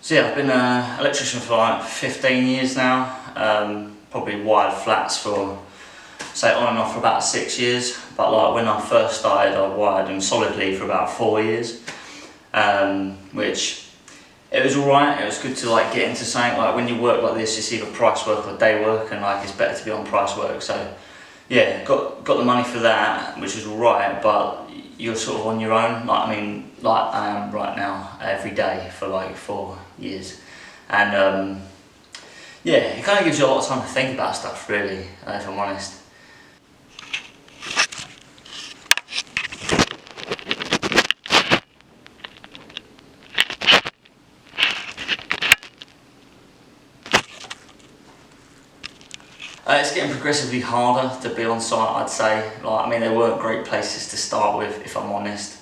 So yeah, I've been an electrician for like 15 years now. Probably wired flats for, say, on and off for about 6 years. But like when I first started, I wired them solidly for about 4 years. Which it was alright. It was good to like get into something. Like when you work like this, it's either price work or day work, and like it's better to be on price work. So yeah, got the money for that, which was alright. But you're sort of on your own. Like I am right now, every day for like 4 years, and yeah, it kind of gives you a lot of time to think about stuff, really, if I'm honest. It's getting progressively harder to be on site, I'd say. Like, I mean, they weren't great places to start with, if I'm honest.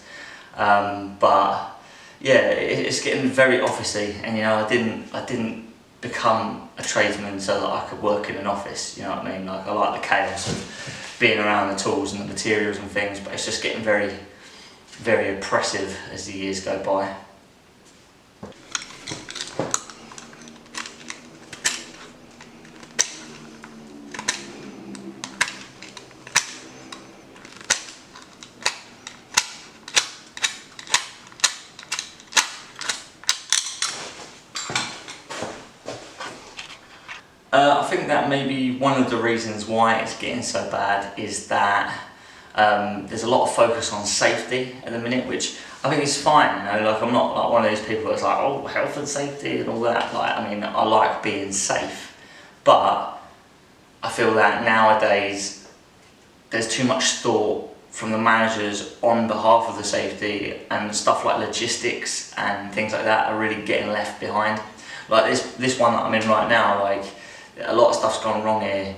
But yeah, it's getting very officey, and you know, I didn't become a tradesman so that I could work in an office. You know what I mean? Like, I like the chaos of being around the tools and the materials and things, but it's just getting very, very oppressive as the years go by. I think that maybe one of the reasons why it's getting so bad is that there's a lot of focus on safety at the minute, which I think is fine. You know, like I'm not like one of those people that's like, oh, health and safety and all that. Like, I mean, I like being safe, but I feel that nowadays there's too much thought from the managers on behalf of the safety, and stuff like logistics and things like that are really getting left behind. Like this one that I'm in right now, like, a lot of stuff's gone wrong here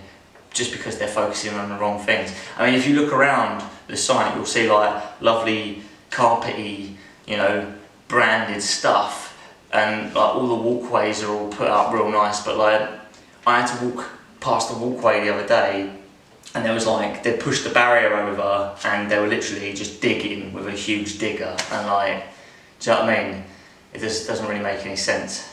just because they're focusing on the wrong things. I mean, if you look around the site, you'll see like lovely carpety, you know, branded stuff, and like all the walkways are all put up real nice, but like I had to walk past the walkway the other day, and there was like, they'd pushed the barrier over and they were literally just digging with a huge digger, and like, do you know what I mean? It just doesn't really make any sense.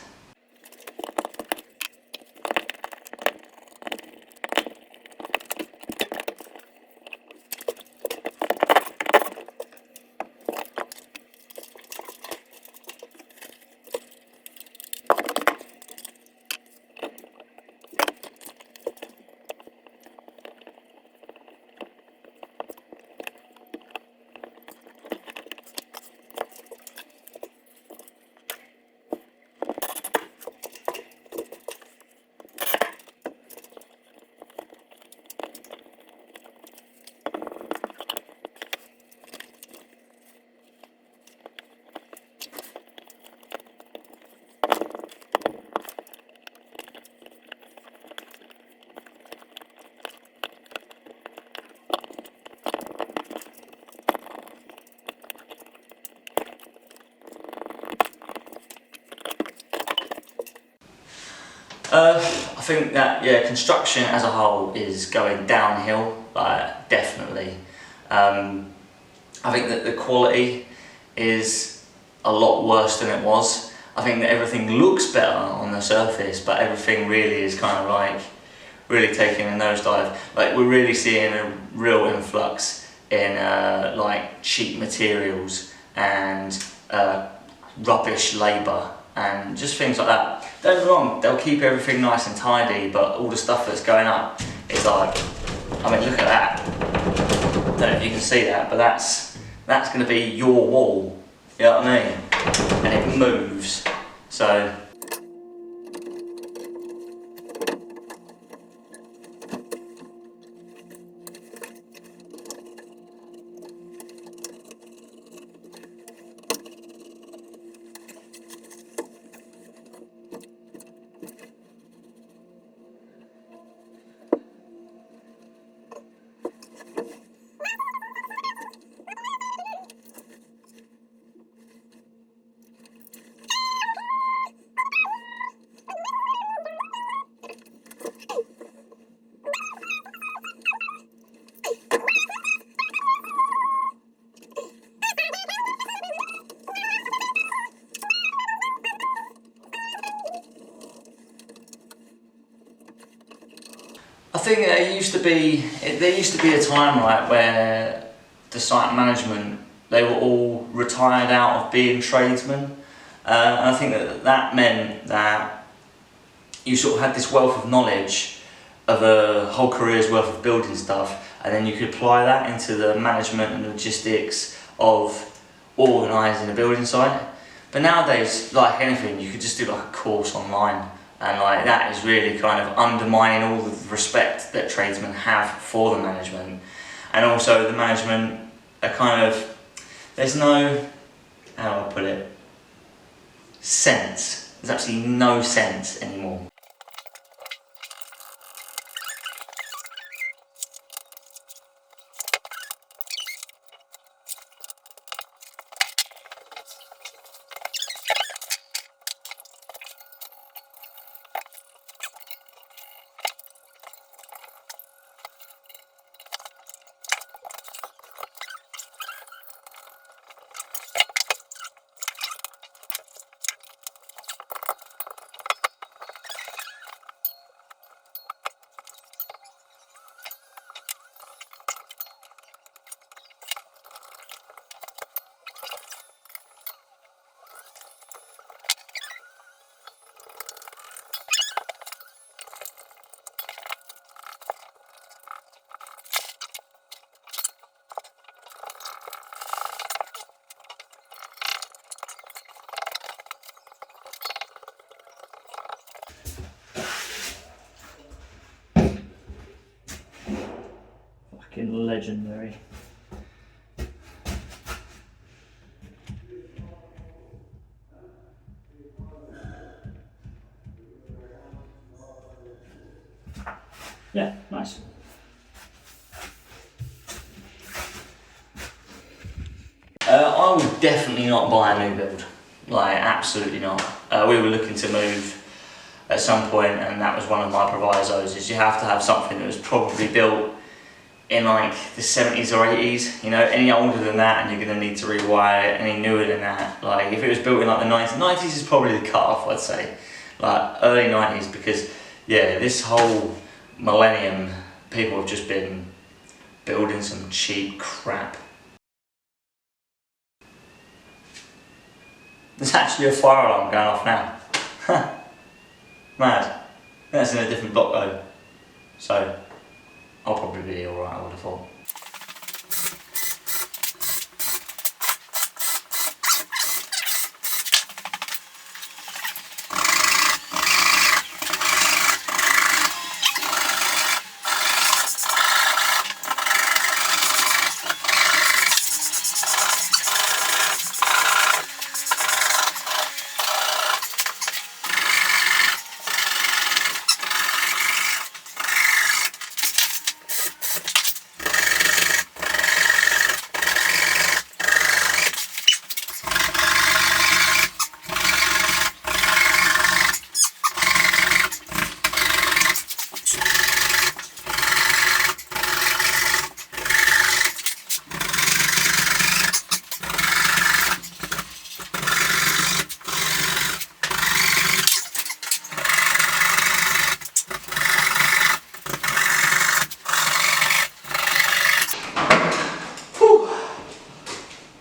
I think that, yeah, construction as a whole is going downhill, like, definitely. I think that the quality is a lot worse than it was. I think that everything looks better on the surface, but everything really is kind of like really taking a nosedive. Like, we're really seeing a real influx in like cheap materials and rubbish labour and just things like that. Don't get me wrong, they'll keep everything nice and tidy, but all the stuff that's going up is like, I mean, look at that. I don't know if you can see that, but that's going to be your wall, you know what I mean? And it moves, so. I think there used to be a time, right, where the site management, they were all retired out of being tradesmen, and I think that meant that you sort of had this wealth of knowledge of a whole career's worth of building stuff, and then you could apply that into the management and logistics of organising a building site. But nowadays, like anything, you could just do like a course online, and like that is really kind of undermining all the respect that tradesmen have for the management. And also the management are kind of, there's no, how do I put it, sense. There's absolutely no sense anymore. Fucking legendary. Yeah, nice. I would definitely not buy a new build. Like, absolutely not. We were looking to move at some point, and that was one of my provisos, is you have to have something that was probably built in like the 70s or 80s, you know, any older than that and you're going to need to rewire it, any newer than that. Like if it was built in like the 90s is probably the cut-off, I'd say, like early 90s, because yeah, this whole millennium people have just been building some cheap crap. There's actually a fire alarm going off now. Mad. That's in a different block though, so I'll probably be alright, I would have thought.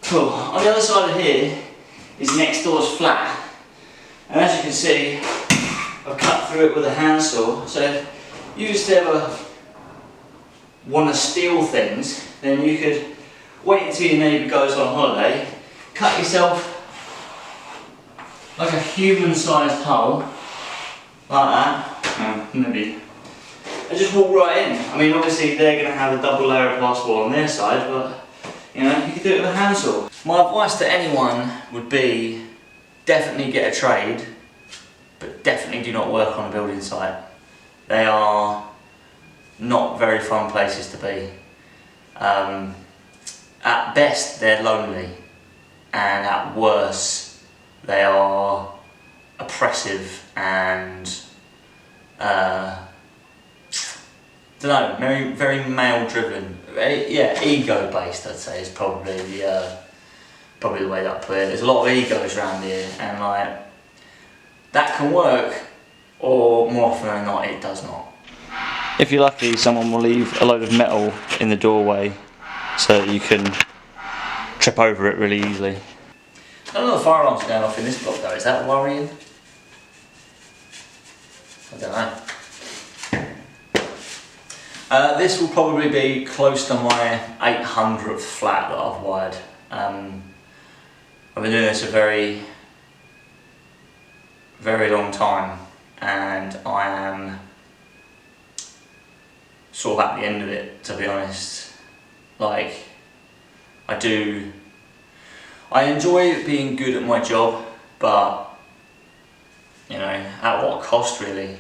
Cool. On the other side of here is next door's flat, and as you can see I've cut through it with a handsaw, so if you used to ever want to steal things, then you could wait until your neighbour goes on holiday, cut yourself like a human-sized hole, like that, maybe, and just walk right in. I mean obviously they're going to have a double layer of plasterboard on their side, but you know, you can do it with a handsaw. My advice to anyone would be definitely get a trade, but definitely do not work on a building site. They are not very fun places to be. At best they're lonely, and at worst they are oppressive and don't know, very, very male driven. Yeah, ego based I'd say is probably the way that I put it. There's a lot of egos around here, and like that can work, or more often than not it does not. If you're lucky, someone will leave a load of metal in the doorway so that you can trip over it really easily. I don't know, the fire alarm's going off in this block though, is that worrying? I don't know. This will probably be close to my 800th flat that I've wired. I've been doing this a very long time, and I am sort of at the end of it, to be honest. Like, I enjoy being good at my job, but you know, at what cost really?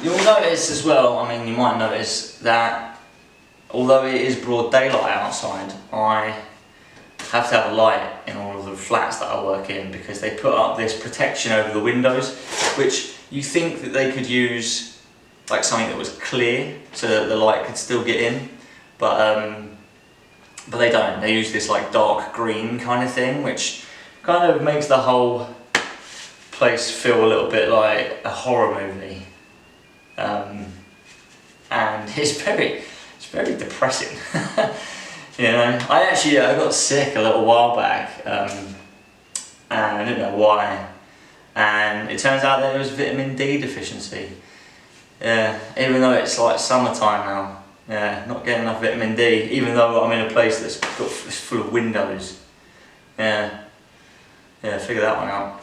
You'll notice as well, I mean you might notice that although it is broad daylight outside, I have to have a light in all of the flats that I work in because they put up this protection over the windows, which you think that they could use like something that was clear so that the light could still get in, but they don't. They use this like dark green kind of thing, which kind of makes the whole place feel a little bit like a horror movie. And it's very depressing. You know, I got sick a little while back, and I didn't know why, and it turns out that it was vitamin D deficiency. Yeah, even though it's like summertime now, yeah, not getting enough vitamin D, even though I'm in a place that's full of windows. Yeah, figure that one out.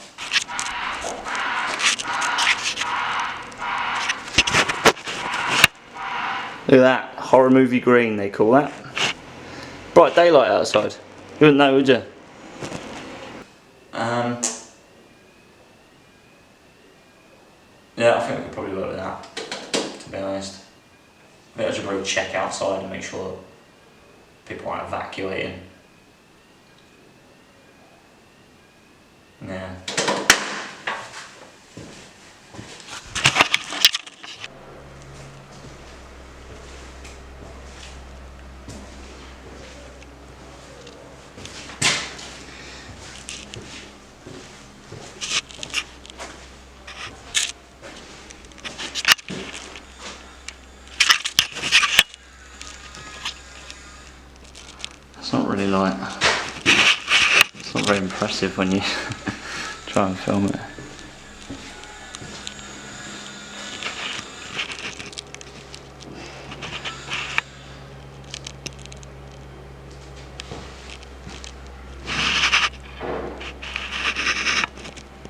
Look at that, horror movie green they call that. Bright daylight outside. You wouldn't know, would you? Yeah, I think we could probably work with that, to be honest. I think I should probably check outside and make sure that people aren't evacuating. Yeah. It's not really like, it's not very impressive when you try and film it.